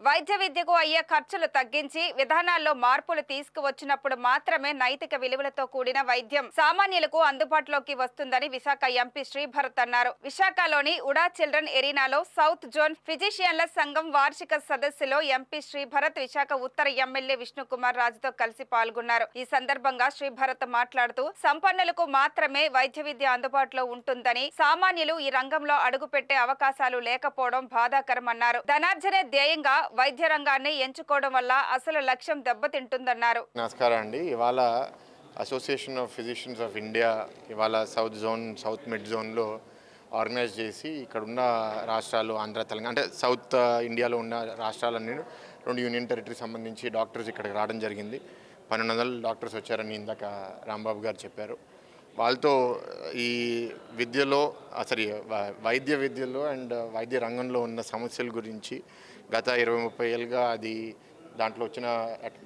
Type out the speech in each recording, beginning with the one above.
వైద్య విద్యకు అయ్యే ఖర్చులు తగ్గించి విధానాల్లో మార్పులు తీసుకువచ్చినప్పుడు మాత్రమే నైతిక విలువలతో కూడిన వైద్యం సామాన్యులకు అందుబాటులోకి వస్తుందని విశాఖ ఎంపీ శ్రీభరత్ అన్నారు. విశాఖలోని ఉడా చిల్డ్రన్ ఎరీనాలో సౌత్ జోన్ ఫిజిషియన్ల సంఘం వార్షిక సదస్సులో ఎంపీ శ్రీభరత్ విశాఖ ఉత్తర ఎమ్మెల్యే విష్ణుకుమార్ రాజుతో కలిసి పాల్గొన్నారు. ఈ సందర్భంగా శ్రీభరత్ మాట్లాడుతూ సంపన్నులకు మాత్రమే వైద్య విద్య అందుబాటులో ఉంటుందని, సామాన్యులు ఈ రంగంలో అడుగుపెట్టే అవకాశాలు లేకపోవడం బాధాకరమన్నారు. ధనార్జనే ధ్యేయంగా వైద్య రంగాన్ని ఎంచుకోవడం వల్ల అసలు లక్ష్యం దెబ్బతింటుందన్నారు. నమస్కారం అండి. ఇవాళ association of physicians of India ఇవాళ సౌత్ జోన్, సౌత్ మిడ్ జోన్లో ఆర్గనైజ్ చేసి ఇక్కడ ఉన్న రాష్ట్రాలు ఆంధ్ర, తెలంగాణ అంటే సౌత్ ఇండియాలో ఉన్న రాష్ట్రాలన్నీ 2 యూనియన్ టెరిటరీ సంబంధించి డాక్టర్స్ ఇక్కడికి రావడం జరిగింది. 1200 డాక్టర్స్ వచ్చారని ఇందాక రాంబాబు గారు చెప్పారు. వాళ్ళతో ఈ విద్యలో వైద్య విద్యలో అండ్ వైద్య రంగంలో ఉన్న సమస్యల గురించి గత 20-30 ఏళ్ళుగా అది దాంట్లో వచ్చిన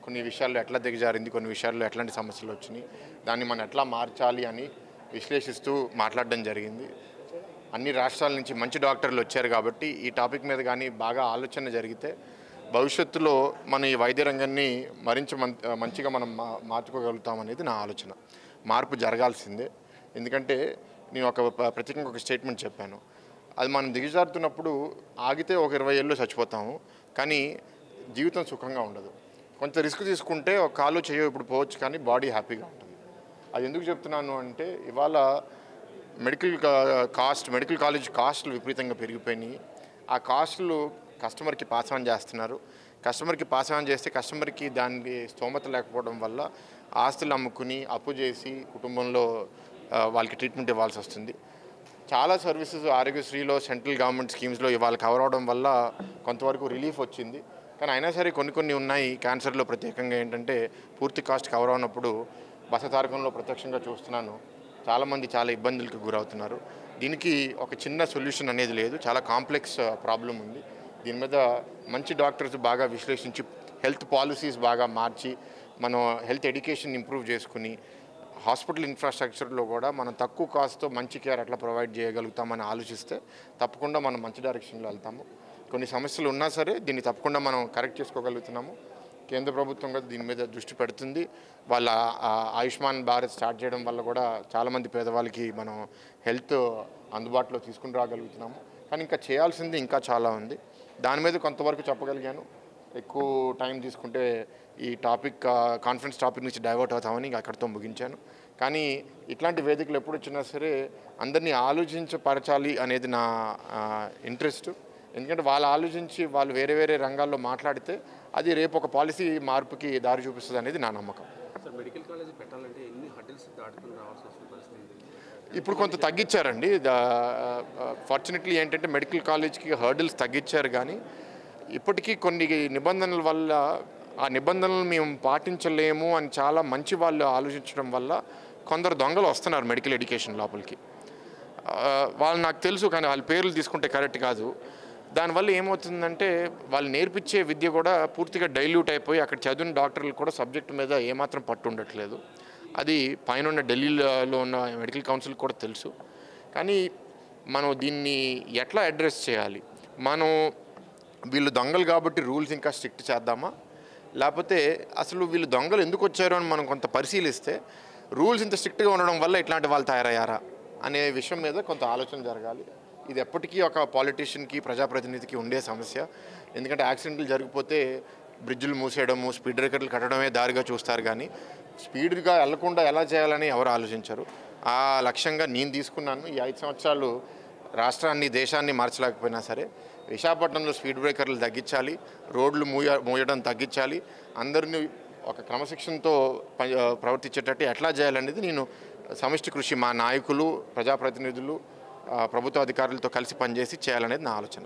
కొన్ని విషయాల్లో ఎట్లా దిగజారింది, కొన్ని విషయాల్లో ఎట్లాంటి సమస్యలు వచ్చినాయి, దాన్ని మనం ఎట్లా మార్చాలి అని విశ్లేషిస్తూ మాట్లాడడం జరిగింది. అన్ని రాష్ట్రాల నుంచి మంచి డాక్టర్లు వచ్చారు కాబట్టి ఈ టాపిక్ మీద కానీ బాగా ఆలోచన జరిగితే భవిష్యత్తులో మన ఈ వైద్య రంగాన్ని మంచిగా మనం మార్చుకోగలుగుతాం అనేది నా ఆలోచన. మార్పు జరగాల్సిందే. ఎందుకంటే నేను ప్రత్యేకంగా ఒక స్టేట్మెంట్ చెప్పాను. అది మనం దిగజారుతున్నప్పుడు ఆగితే ఒక 20 ఏళ్ళు చచ్చిపోతాము, కానీ జీవితం సుఖంగా ఉండదు. కొంత రిస్క్ తీసుకుంటే ఒక కాలు చేయో ఇప్పుడు పోవచ్చు, కానీ బాడీ హ్యాపీగా ఉంటుంది. అది ఎందుకు చెప్తున్నాను అంటే ఇవాళ మెడికల్ కాలేజ్ కాస్టులు విపరీతంగా పెరిగిపోయినాయి. ఆ కాస్టులు కస్టమర్కి పాస్ ఆన్ చేస్తున్నారు. కస్టమర్కి పాస్ ఆన్ చేస్తే కస్టమర్కి దానికి స్తోమత లేకపోవడం వల్ల ఆస్తులు అమ్ముకుని అప్పు చేసి కుటుంబంలో వాళ్ళకి ట్రీట్మెంట్ ఇవ్వాల్సి వస్తుంది. చాలా సర్వీసెస్ ఆరోగ్యశ్రీలో సెంట్రల్ గవర్నమెంట్ స్కీమ్స్లో ఇవాళ కవర్ అవడం వల్ల కొంతవరకు రిలీఫ్ వచ్చింది. కానీ అయినా సరే కొన్ని ఉన్నాయి. క్యాన్సర్లో ప్రత్యేకంగా ఏంటంటే పూర్తి కాస్ట్ కవర్ అవునప్పుడు బసతారకంలో ప్రత్యక్షంగా చూస్తున్నాను, చాలామంది చాలా ఇబ్బందులకు గురవుతున్నారు. దీనికి ఒక చిన్న సొల్యూషన్ అనేది లేదు, చాలా కాంప్లెక్స్ ప్రాబ్లం ఉంది. దీని మీద మంచి డాక్టర్స్ బాగా విశ్లేషించి హెల్త్ పాలసీస్ బాగా మార్చి మనం హెల్త్ ఎడ్యుకేషన్ ఇంప్రూవ్ చేసుకుని హాస్పిటల్ ఇన్ఫ్రాస్ట్రక్చర్లో కూడా మనం తక్కువ కాస్ట్తో మంచి కేర్ ఎట్లా ప్రొవైడ్ చేయగలుగుతామని ఆలోచిస్తే తప్పకుండా మనం మంచి డైరెక్షన్లో వెళ్తాము. కొన్ని సమస్యలు ఉన్నా సరే దీన్ని తప్పకుండా మనం కరెక్ట్ చేసుకోగలుగుతున్నాము. కేంద్ర ప్రభుత్వం కూడా దీని మీద దృష్టి పెడుతుంది. వాళ్ళ ఆయుష్మాన్ భారత్ స్టార్ట్ చేయడం వల్ల కూడా చాలామంది పేదవాళ్ళకి మనం హెల్త్ అందుబాటులో తీసుకుని రాగలుగుతున్నాము. కానీ ఇంకా చేయాల్సింది ఇంకా చాలా ఉంది. దాని మీద కొంతవరకు చెప్పగలిగాను. ఎక్కువ టైం తీసుకుంటే ఈ కాన్ఫరెన్స్ టాపిక్ నుంచి డైవర్ట్ అవుతామని అక్కడితో ముగించాను. కానీ ఇట్లాంటి వేదికలు ఎప్పుడు వచ్చినా సరే అందరినీ ఆలోచించపరచాలి అనేది నా ఇంట్రెస్ట్. ఎందుకంటే వాళ్ళు ఆలోచించి వాళ్ళు వేరే వేరే రంగాల్లో మాట్లాడితే అది రేపు ఒక పాలసీ మార్పుకి దారి చూపిస్తుంది అనేది నా నమ్మకం. మెడికల్ కాలేజ్ పెట్టాలంటే ఎన్ని హర్డిల్స్ దాటుకుని రావాల్సి వస్తుంది పరిస్థితి? ఇప్పుడు కొంత తగ్గించారండి. ఫార్చునేట్లీ ఏంటంటే మెడికల్ కాలేజ్కి హర్డిల్స్ తగ్గించారు, కానీ ఇప్పటికీ కొన్ని నిబంధనల వల్ల ఆ నిబంధనలు మేము పాటించలేము అని చాలా మంచి వాళ్ళు ఆలోచించడం వల్ల కొందరు దొంగలు వస్తున్నారు మెడికల్ ఎడ్యుకేషన్ లోపలికి. వాళ్ళు నాకు తెలుసు, కానీ వాళ్ళ పేర్లు తీసుకుంటే కరెక్ట్ కాదు. దానివల్ల ఏమవుతుందంటే వాళ్ళు నేర్పించే విద్య కూడా పూర్తిగా డైల్యూట్ అయిపోయి అక్కడ చదివిన డాక్టర్లు కూడా సబ్జెక్టు మీద ఏమాత్రం పట్టు ఉండట్లేదు. అది పైన ఢిల్లీలో ఉన్న మెడికల్ కౌన్సిల్ కూడా తెలుసు. కానీ మనం దీన్ని ఎట్లా అడ్రస్ చేయాలి? మనం వీళ్ళు దొంగలు కాబట్టి రూల్స్ ఇంకా స్ట్రిక్ట్ చేద్దామా, లేకపోతే అసలు వీళ్ళు దొంగలు ఎందుకు వచ్చారు అని మనం కొంత పరిశీలిస్తే రూల్స్ ఇంత స్ట్రిక్ట్గా ఉండడం వల్ల ఇట్లాంటి వాళ్ళు తయారయ్యారా అనే విషయం మీద కొంత ఆలోచన జరగాలి. ఇది ఎప్పటికీ ఒక పాలిటీషియన్కి, ప్రజాప్రతినిధికి ఉండే సమస్య. ఎందుకంటే యాక్సిడెంట్లు జరిగిపోతే బ్రిడ్జులు మూసేయడము, స్పీడ్ బ్రేకర్లు కట్టడమే దారిగా చూస్తారు, కానీ స్పీడ్గా వెళ్లకుండా ఎలా చేయాలని ఎవరు ఆలోచించరు. ఆ లక్ష్యంగా నేను తీసుకున్నాను. ఈ 5 సంవత్సరాలు రాష్ట్రాన్ని, దేశాన్ని మార్చలేకపోయినా సరే విశాఖపట్నంలో స్పీడ్ బ్రేకర్లు తగ్గించాలి, రోడ్లు మూయడం తగ్గించాలి, అందరినీ ఒక క్రమశిక్షణతో ప్రవర్తించేటట్టు ఎట్లా చేయాలనేది నేను సమిష్టి కృషి మా నాయకులు, ప్రజాప్రతినిధులు, ప్రభుత్వ అధికారులతో కలిసి పనిచేసి చేయాలనేది నా ఆలోచన.